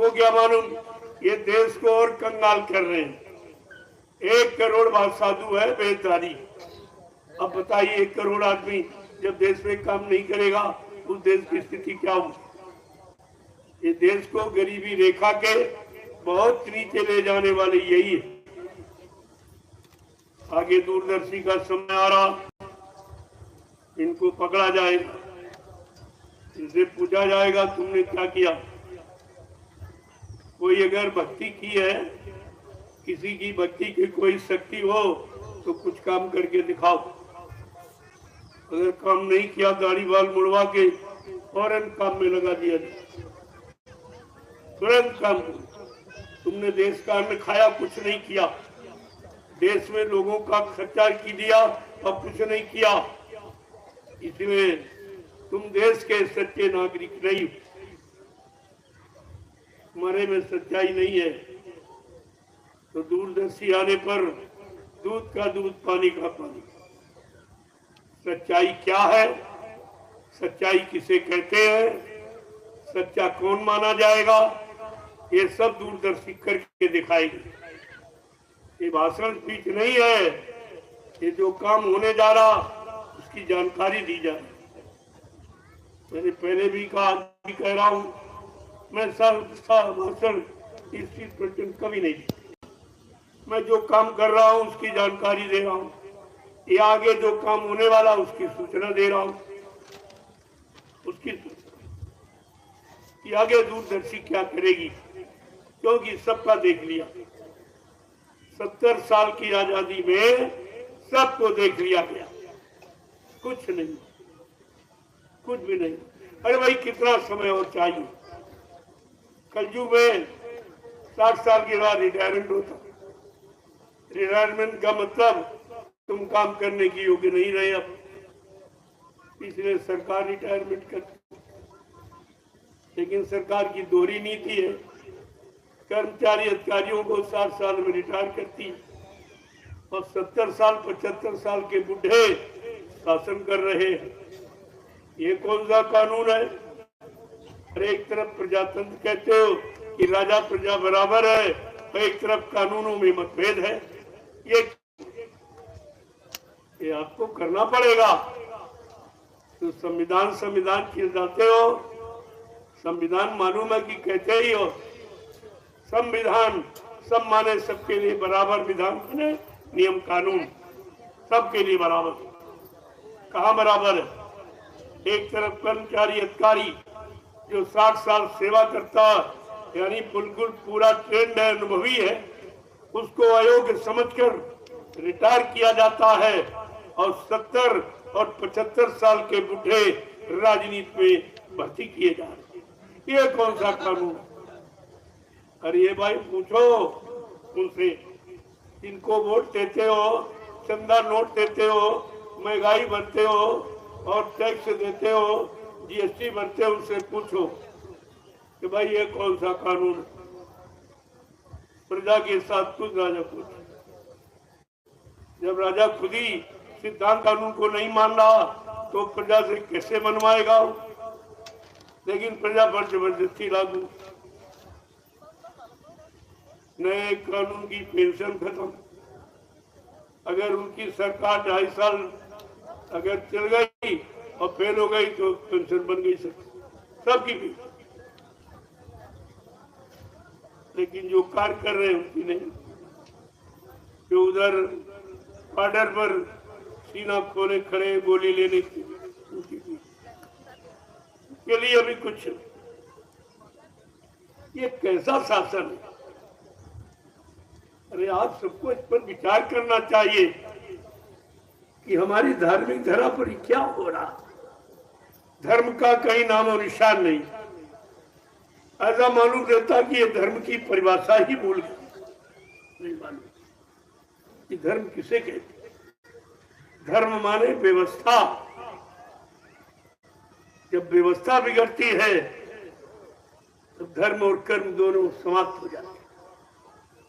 इनको क्या मालूम ये देश को और कंगाल कर रहे हैं। 1 करोड़ साधु है वेदधारी। अब बताइए 1 करोड़ आदमी जब देश में काम नहीं करेगा उस देश की स्थिति क्या होगी। ये देश को गरीबी रेखा के बहुत नीचे ले जाने वाले यही है। आगे दूरदर्शी का समय आ रहा, इनको पकड़ा जाएगा, इनसे पूछा जाएगा तुमने क्या किया। कोई अगर भक्ति की है, किसी की भक्ति की कोई शक्ति हो तो कुछ काम करके दिखाओ। अगर काम नहीं किया दाढ़ी बाल मुड़वा के फौरन काम में लगा दिया, तुरंत काम। तुमने देश का अन्न खाया, कुछ नहीं किया, देश में लोगों का खर्चा की दिया और कुछ नहीं किया, इसलिए तुम देश के सच्चे नागरिक नहीं, तुम्हारे में सच्चाई नहीं है। तो दूरदर्शी आने पर दूध का दूध पानी का पानी। सच्चाई क्या है, सच्चाई किसे कहते हैं, सच्चा कौन माना जाएगा, ये सब दूरदर्शी करके दिखाएगी। ये भाषण स्पीच नहीं है, ये जो काम होने जा रहा उसकी जानकारी दी जाए। मैंने पहले भी कहा, अभी कह रहा हूं, मैं भाषण इस चीज पर कभी नहीं दी। मैं जो काम कर रहा हूं उसकी जानकारी दे रहा हूं, ये आगे जो काम होने वाला उसकी सूचना दे रहा हूं, उसकी ये आगे दूरदर्शी क्या करेगी, क्योंकि सबका देख लिया। 70 साल की आजादी में सबको देख लिया गया, कुछ नहीं, कुछ भी नहीं। अरे भाई कितना समय और चाहिए। कलयुग में 60 साल के बाद रिटायरमेंट होता। रिटायरमेंट का मतलब तुम काम करने की योग्य नहीं रहे अब, इसलिए सरकार रिटायरमेंट करती। लेकिन सरकार की दोहरी नीति है, कर्मचारी अधिकारियों को 60 साल में रिटायर करती और 70 साल 75 साल के बुढ़े शासन कर रहे हैं। ये कौन सा कानून है। अरे एक तरफ प्रजातंत्र कहते हो कि राजा प्रजा बराबर है, और एक तरफ कानूनों में मतभेद है। ये आपको करना पड़ेगा। तो संविधान किए जाते हो, संविधान मालूम है कि कहते ही हो संविधान, सब माने सबके लिए बराबर, विधान माने नियम कानून सबके लिए बराबर। कहाँ बराबर है। एक तरफ कर्मचारी अधिकारी जो 60 साल सेवा करता है, यानी बिल्कुल पूरा ट्रेंड है, अनुभवी है, उसको अयोग्य समझकर रिटायर किया जाता है और 70 और 75 साल के बूढ़े राजनीति में भर्ती किए जा रहे हैं। ये कौन सा कानून। अरे ये भाई पूछो उनसे, इनको वोट देते हो, चंदा नोट देते हो, महंगाई भरते हो और टैक्स देते हो, जीएसटी भरते हो, उनसे पूछो कि भाई ये कौन सा कानून। प्रजा के साथ खुद राजा पूछ। जब राजा खुद ही सिद्धांत कानून को नहीं मान रहा तो प्रजा से कैसे मनवाएगा। लेकिन प्रजा पर जबरदस्ती लागू। नए कानून की पेंशन खत्म। अगर उनकी सरकार 2.5 साल अगर चल गई और फेल हो गई तो पेंशन बन गई सबकी भी। लेकिन जो कार्य कर रहे हैं उनकी नहीं। जो उधर बॉर्डर पर सीना खोले खड़े गोली लेने के लिए अभी कुछ। ये कैसा शासन है। अरे आप सबको इस पर विचार करना चाहिए कि हमारी धार्मिक धरा पर क्या हो रहा। धर्म का कहीं नाम और निशान नहीं। ऐसा मालूम रहता कि ये धर्म की परिभाषा ही भूल गई। नहीं मालूम कि धर्म किसे कहते। धर्म माने व्यवस्था। जब व्यवस्था बिगड़ती है तो धर्म और कर्म दोनों समाप्त हो जाते हैं।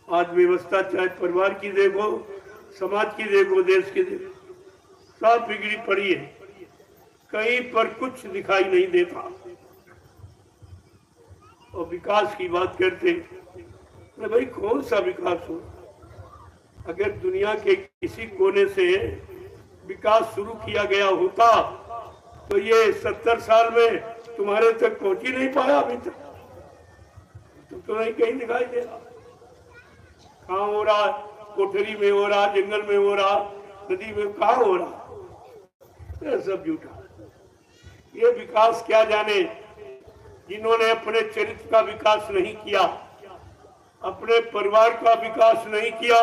आज व्यवस्था चाहे परिवार की देखो, समाज की देखो, देश की देखो, सब बिगड़ी पड़ी है। कहीं पर कुछ दिखाई नहीं देता। और विकास की बात करते, तो भाई कौन सा विकास हो? अगर दुनिया के किसी कोने से विकास शुरू किया गया होता तो ये 70 साल में तुम्हारे तक पहुंच ही नहीं पाया अभी तक। तो नहीं कहीं दिखाई दे रहा। कहाँ हो रहा? कोठरी में हो रहा, जंगल में हो रहा, नदी में, कहाँ हो रहा? ये सब झूठा। ये विकास क्या जाने, जिन्होंने अपने चरित्र का विकास नहीं किया, अपने परिवार का विकास नहीं किया,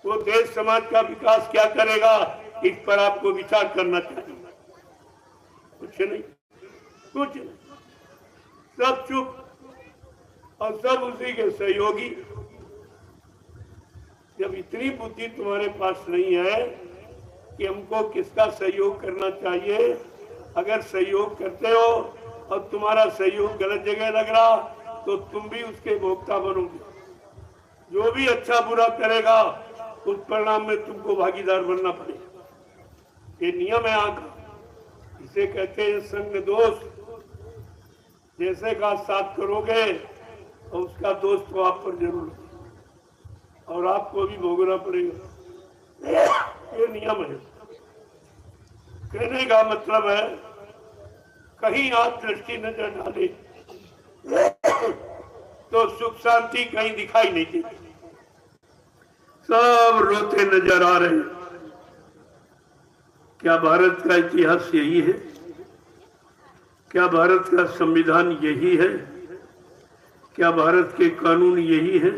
वो देश समाज का विकास क्या करेगा? इस पर आपको विचार करना चाहिए। कुछ नहीं, कुछ नहीं, सब चुप और सब उसी के सहयोगी। जब इतनी बुद्धि तुम्हारे पास नहीं है कि हमको किसका सहयोग करना चाहिए, अगर सहयोग करते हो और तुम्हारा सहयोग गलत जगह लग रहा तो तुम भी उसके भोक्ता बनोगे। जो भी अच्छा बुरा करेगा उस परिणाम में तुमको भागीदार बनना पड़ेगा। ये नियम है आका। इसे कहते हैं संग दोष। जैसे का साथ करोगे और उसका दोष तो आप पर जरूर और आपको भी भोगना पड़ेगा। ये नियम है। कहने का मतलब है कहीं आप दृष्टि नजर डाले तो सुख शांति कहीं दिखाई नहीं देती। सब रोते नजर आ रहे हैं। क्या भारत का इतिहास यही है? क्या भारत का संविधान यही है? क्या भारत के कानून यही है?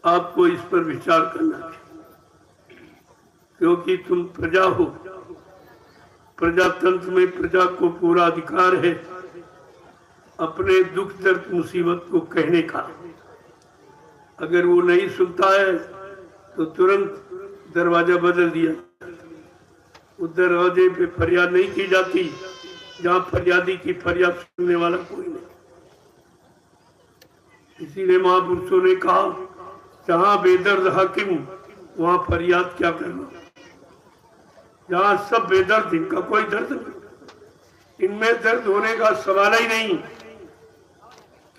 आपको इस पर विचार करना चाहिए, क्योंकि तुम प्रजा हो। प्रजातंत्र में प्रजा को पूरा अधिकार है अपने दुख दर्द मुसीबत को कहने का। अगर वो नहीं सुनता है तो तुरंत दरवाजा बदल दिया। उस दरवाजे पे फरियाद नहीं की जाती जहां फरियादी की फरियाद सुनने वाला कोई नहीं। इसीलिए महापुरुषों ने कहा, जहां बेदर्द हाकिम वहां फरियाद क्या करना। जहां सब बेदर्द, इनका कोई दर्द नहीं, इनमें दर्द होने का सवाल ही नहीं,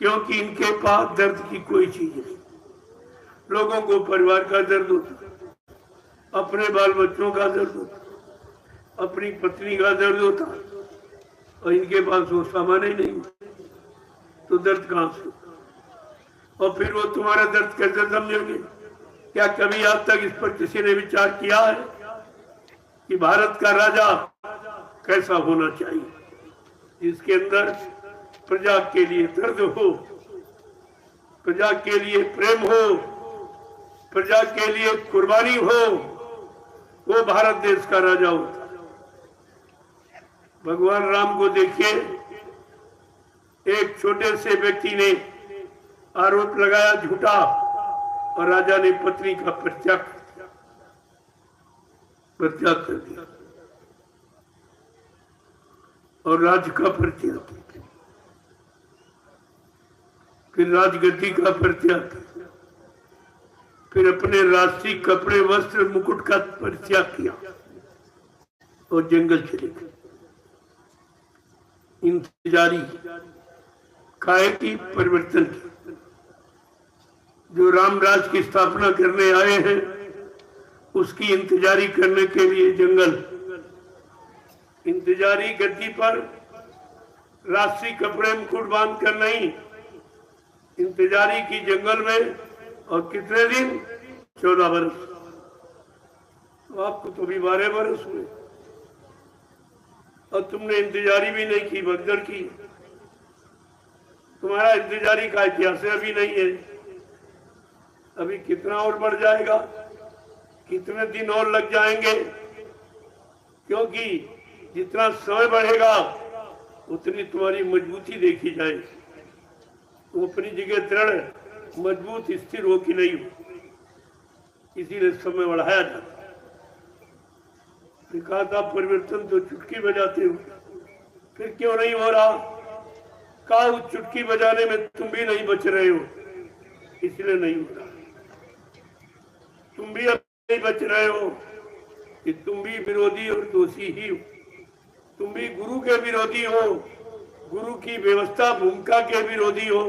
क्योंकि इनके पास दर्द की कोई चीज नहीं। लोगों को परिवार का दर्द होता, अपने बाल बच्चों का दर्द होता, अपनी पत्नी का दर्द होता, और इनके पास वो सामान ही नहीं, तो दर्द कहां से? और फिर वो तुम्हारा दर्द कैसे समझेंगे? क्या कभी आज तक इस पर किसी ने विचार किया है कि भारत का राजा कैसा होना चाहिए, जिसके अंदर प्रजा के लिए दर्द हो, प्रजा के लिए प्रेम हो, प्रजा के लिए कुर्बानी हो, वो भारत देश का राजा होता। भगवान राम को देखिए, एक छोटे से व्यक्ति ने आरोप लगाया झूठा, और राजा ने पत्नी का परित्याग कर दिया और राज्य का परित्याग किया, फिर राजगद्दी का परित्याग किया, फिर अपने राष्ट्रीय कपड़े वस्त्र मुकुट का परित्याग किया और जंगल चले गए। इंतजारी काहे की परिवर्तन की। जो रामराज की स्थापना करने आए हैं उसकी इंतजारी करने के लिए जंगल, इंतजारी गद्दी पर राष्ट्रीय कपड़े मुकुट बांध कर नहीं, इंतजारी की जंगल में। और कितने दिन? 14 वर्ष। तो आपको तो भी 12 वर्ष हुए और तुमने इंतजारी भी नहीं की, भगदड़ की। तुम्हारा इंतजारी का इतिहास अभी नहीं है। अभी कितना और बढ़ जाएगा, कितने दिन और लग जाएंगे, क्योंकि जितना समय बढ़ेगा उतनी तुम्हारी मजबूती देखी जाएगी। तुम अपनी जगह दृढ़, मजबूत, स्थिर हो कि नहीं हो, इसीलिए समय बढ़ाया जाता। कहा था परिवर्तन तो चुटकी बजाते हो, फिर क्यों नहीं हो रहा? कहा उस चुटकी बजाने में तुम भी नहीं बच रहे हो, इसलिए नहीं हो रहा। तुम भी अब नहीं बच रहे हो कि तुम भी विरोधी और दोषी ही हो। तुम भी गुरु के विरोधी हो गुरु की व्यवस्था भूमिका के विरोधी हो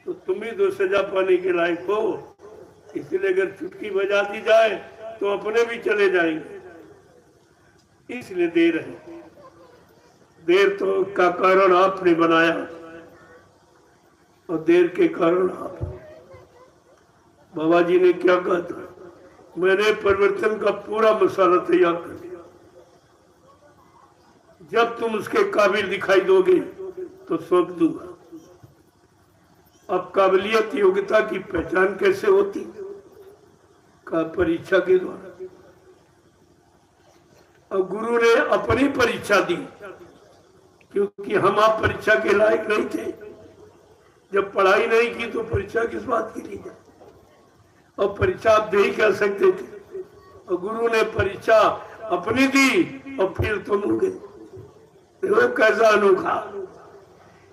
तो तुम ही तो सजा पाने के लायक हो। इसलिए अगर चुटकी बजा दी जाए तो अपने भी चले जाएंगे, इसलिए देर है। देर तो का कारण आपने बनाया और देर के कारण आप। बाबा जी ने क्या कहा था, मैंने परिवर्तन का पूरा मसाला तैयार कर दिया, जब तुम उसके काबिल दिखाई दोगे तो सौंप दूंगा। अब काबिलियत योग्यता की पहचान कैसे होती, का परीक्षा के द्वारा। अब गुरु ने अपनी परीक्षा दी, क्योंकि हम आप परीक्षा के लायक नहीं थे। जब पढ़ाई नहीं की तो परीक्षा किस बात की ली जाए, और परीक्षा आप दे ही कर सकते थे। और गुरु ने परीक्षा अपनी दी और फिर तुम हो गए। देखो कैसा अनोखा,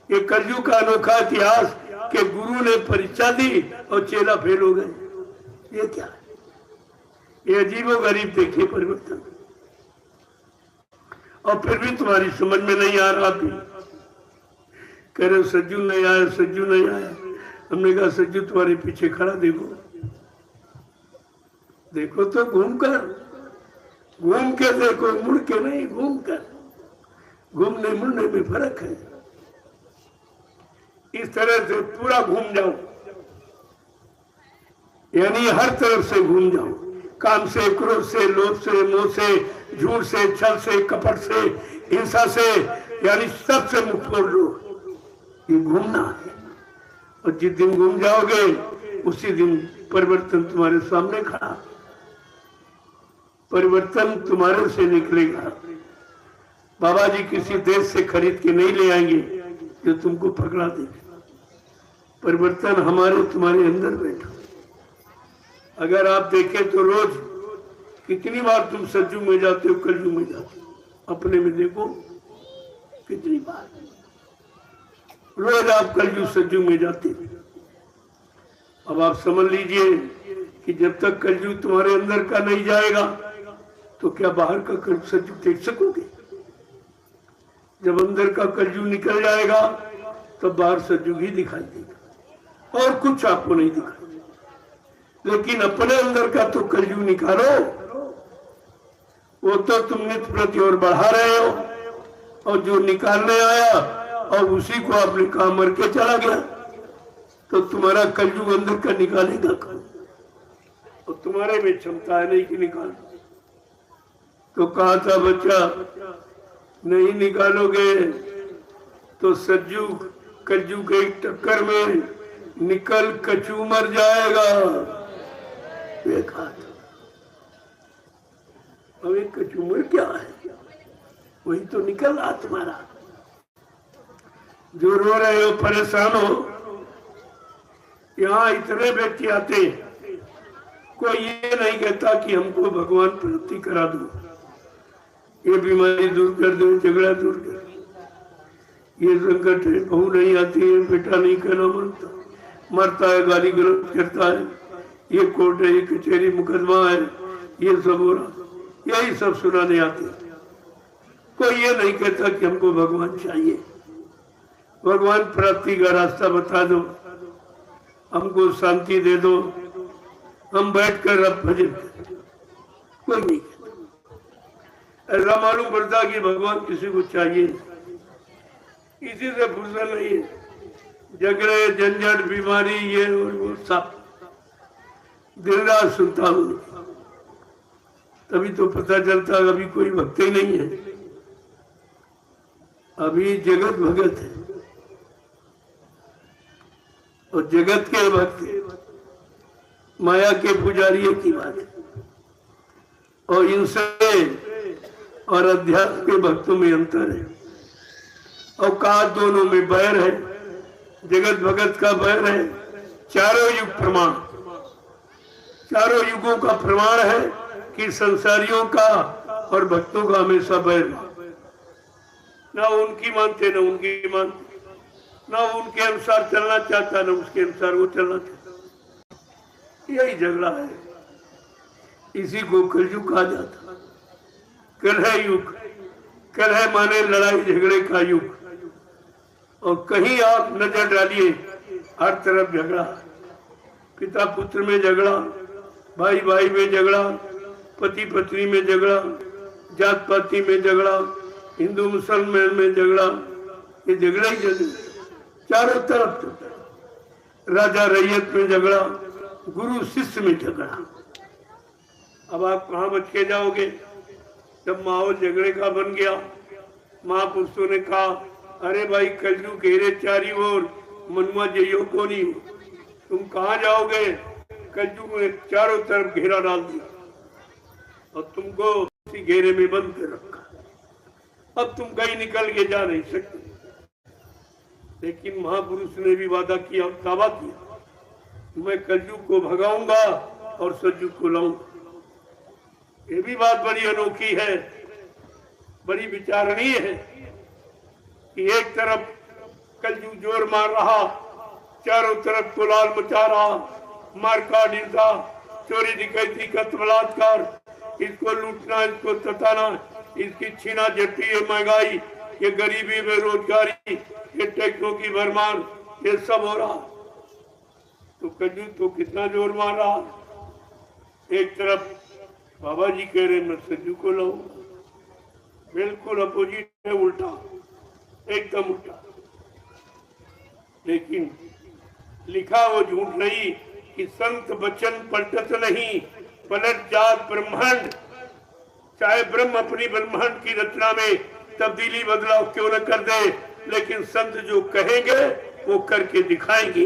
ये कलयुग का अनोखा इतिहास कि गुरु ने परीक्षा दी और चेला फेल हो गए। ये क्या है, ये अजीबो गरीब देखिए परिवर्तन। और फिर भी तुम्हारी समझ में नहीं आ रहा भी, कह रहे सज्जू नहीं आया, सज्जू नहीं आया। हमने कहा सज्जू तुम्हारे पीछे खड़ा, देखो देखो तो घूम के देखो, मुड़ के नहीं, घूम कर। घूमने मुड़ने में फर्क है। इस तरह से पूरा घूम जाओ, यानी हर तरफ से घूम जाओ, काम से, क्रोध से, लोभ से, मोह से, झूठ से, छल से, कपट से, हिंसा से, यानी सबसे मुक्त हो लो। ये घूमना है। और जिस दिन घूम जाओगे उसी दिन परिवर्तन तुम्हारे सामने खड़ा। परिवर्तन तुम्हारे से निकलेगा। बाबा जी किसी देश से खरीद के नहीं ले आएंगे जो तुमको पकड़ा देंगे। परिवर्तन हमारे तुम्हारे अंदर बैठा। अगर आप देखें तो रोज कितनी बार तुम सज्जू में जाते हो, कलजू में जाते हो, अपने में देखो कितनी बार रोज आप कलजू सज्जू में जाते हो। अब आप समझ लीजिए कि जब तक कलजू तुम्हारे अंदर का नहीं जाएगा तो क्या बाहर का कलजू सज्जू देख सकोगे। जब अंदर का कलजू निकल जाएगा तो बाहर सज्जू ही दिखाई देगा और कुछ आपको नहीं दिखाई। लेकिन अपने अंदर का तो कलजू निकालो, वो तो तुम नित्य प्रति और बढ़ा रहे हो। और जो निकालने आया और उसी को आपने कहा मर के चला गया, तो तुम्हारा कलजू अंदर का निकालेगा कौन। और तुम्हारे में क्षमता है नहीं कि निकाल। तो कहा था बच्चा, नहीं निकालोगे तो सज्जू कलजू के टक्कर में निकल कचू मर जाएगा। देखा था। अब एक कचूमर क्या है, वही तो निकल रहा तुम्हारा। जो रो रहे हो, परेशान हो, यहाँ इतने व्यक्ति आते, कोई ये नहीं कहता कि हमको भगवान प्राप्ति करा दो, ये बीमारी दूर कर दो, झगड़ा दूर कर दो, ये संकट है, बहू नहीं आती है, बेटा नहीं कहना मानता, मरता है, गाली गलौज करता है, ये कोर्ट है, ये कचहरी, मुकदमा है, ये सब हो रहा, यही सब सुनाने आते। कोई ये नहीं कहता कि हमको भगवान चाहिए, भगवान प्राप्ति का रास्ता बता दो, हमको शांति दे दो, हम बैठकर अब भजन करें। कोई नहीं कहता। ऐसा मालूम पड़ता कि भगवान किसी को चाहिए, इसी से फुर्सत नहीं है। झगड़े, झंझट, बीमारी, ये और वो सब दिन रात सुनता हूं, तभी तो पता चलता अभी कोई भक्त ही नहीं है, अभी जगत भगत है। और जगत के भक्त माया के पुजारियों की बात है, और इनसे और अध्यात्म के भक्तों में अंतर है। और कहा दोनों में बैर है, जगत भगत का बैर है। चारों युग प्रमाण, चारों युगों का प्रमाण है कि संसारियों का और भक्तों का हमेशा बैर, ना उनकी मानते ना उनकी मानते, ना उनके अनुसार चलना चाहता ना उसके अनुसार वो चलना चाहता। यही झगड़ा है, इसी को कलयुग कहा जाता। कलह युग, कलह माने लड़ाई झगड़े का युग। और कहीं आप नजर डालिए हर तरफ झगड़ा, पिता पुत्र में झगड़ा, भाई भाई में झगड़ा, पति पत्नी में झगड़ा, जात पाति में झगड़ा, हिंदू मुसलमान में झगड़ा, ये झगड़ा ही झगड़ा चारों तरफ चलता है। राजा रैयत में झगड़ा, गुरु शिष्य में झगड़ा। अब आप कहाँ बच के जाओगे जब माहौल झगड़े का बन गया। महापुरुषों ने कहा, अरे भाई कलयुग घेरे चारी ओर, मनुआ जइयो को नहीं, तुम कहाँ जाओगे। कलयुग ने चारों तरफ घेरा डाल दिया और तुमको उसी घेरे में बंद कर रखा। अब तुम कहीं निकल के जा नहीं सकते। लेकिन महापुरुष ने भी वादा किया, दावा किया, मैं कलयुग को भगाऊंगा और सतयुग को लाऊंगा। ये भी बात बड़ी अनोखी है, बड़ी विचारणीय है कि एक तरफ कलयुग जोर मार रहा, चारों तरफ कुलाल मचा रहा, मार काट, हिंसा, चोरी डकैती, कत्ल बलात्कार, इसको लूटना, इसको तताना, इसकी छीना झपटी, ये महंगाई, ये गरीबी, बेरोजगारी, ये टैक्सों की भरमार, ये सब हो रहा। तो कलयुग तो कितना जोर मार रहा। एक तरफ बाबा जी कह रहे मैं सतयुग को लाऊंगा, बिल्कुल अपोजिट है, उल्टा, एकदम उल्टा। लेकिन लिखा वो झूठ नहीं कि संत वचन पलटत नहीं, पलट जात ब्रह्मांड। चाहे ब्रह्म अपनी ब्रह्मांड की रचना में तब्दीली बदलाव क्यों न कर दे, लेकिन संत जो कहेंगे वो करके दिखाएंगे।